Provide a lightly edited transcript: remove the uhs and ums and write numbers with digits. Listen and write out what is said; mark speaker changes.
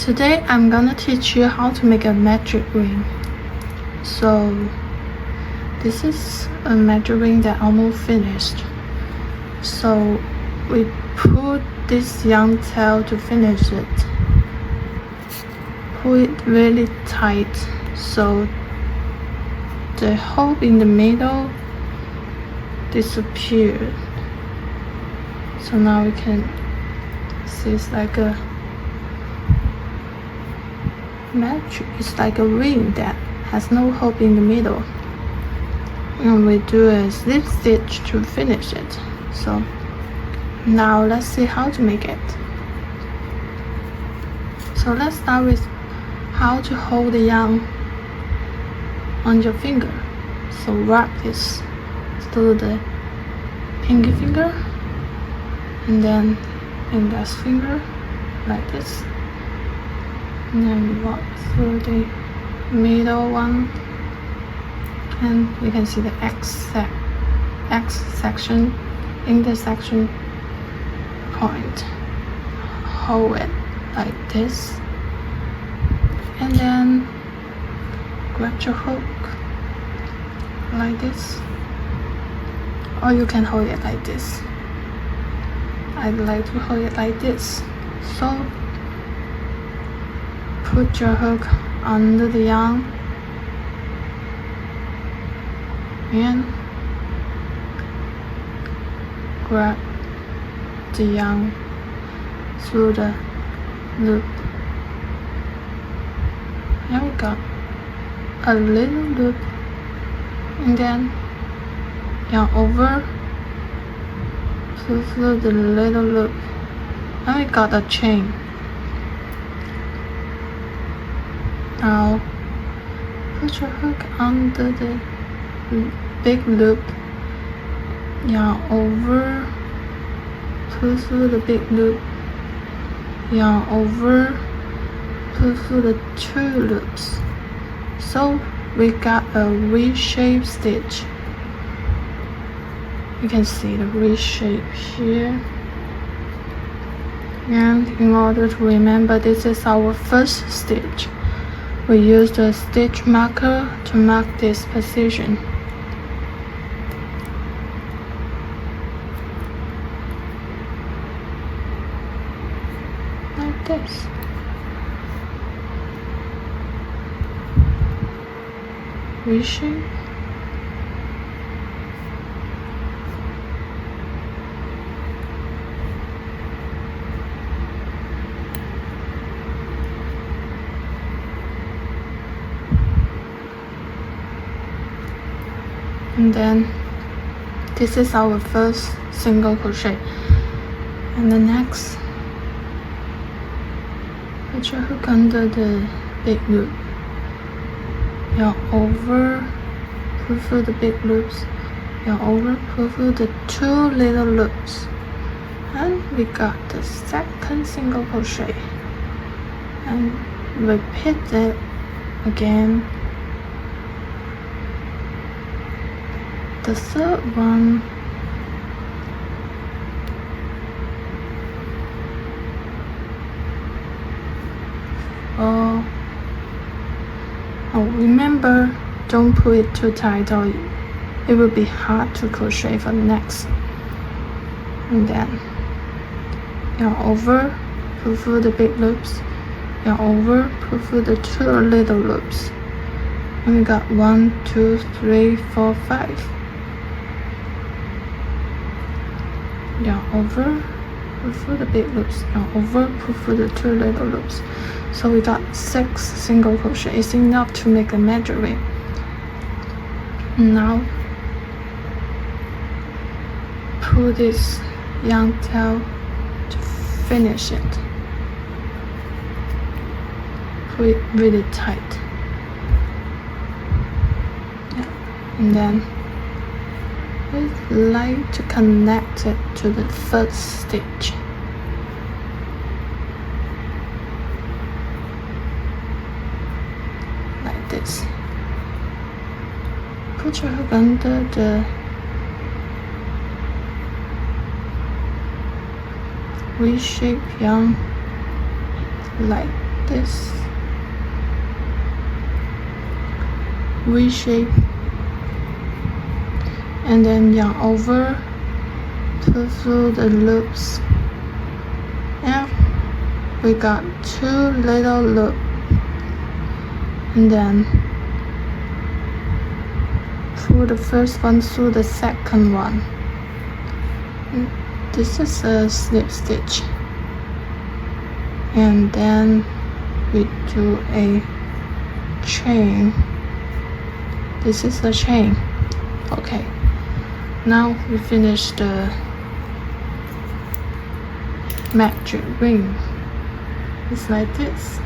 Speaker 1: Today I'm gonna teach you how to make a magic ring. So this is a magic ring that almost finished. So we put this young tail to finish it. Pull it really tight so the hole in the middle disappeared. So now we can see it's like a magic. It's like a ring that has no hole in the middle. And we do a slip stitch to finish it. So now let's see how to make it. So let's start with how to hold the yarn on your finger. So wrap this through the pinky finger and then index finger like this, and then walk through the middle one, and you can see the X section, intersection point. Hold it like this, and then grab your hook like this, or you can hold it like this. I'd like to hold it like this. So put your hook under the yarn and grab the yarn through the loop. Here we got a little loop, and then yarn over, pull through the little loop, and we got a chain. Now put your hook under the big loop, yarn over, pull through the big loop, yarn over, pull through the two loops. So we got a V-shaped stitch. You can see the V shape here. And in order to remember, this is our first stitch. We use the stitch marker to mark this position. Like this. V shape. And then this is our first single crochet. And the next, put your hook under the big loop, yarn over, pull through the big loops, yarn over, pull through the two little loops, and we got the second single crochet. And repeat it again. The third one, oh, remember, don't pull it too tight or it will be hard to crochet for the next. And then yarn over, pull through the big loops, yarn over, pull through the two little loops, and we got 1, 2, 3, 4, 5. Yarn over, pull through the big loops, yarn over, pull through the two little loops. So we got 6 single crochet. It's enough to make a magic ring. Now pull this yarn tail to finish it. Pull it really tight. Yeah. And then we like to connect it to the first stitch. Like this. Put your hook under the V-shape yarn like this V shape, and then yarn over to through the loops, and we got 2 little loops, and then through the first one, through the second one. This is a slip stitch, and then we do a chain. This is a chain. Okay, now we finish the magic ring. It's like this.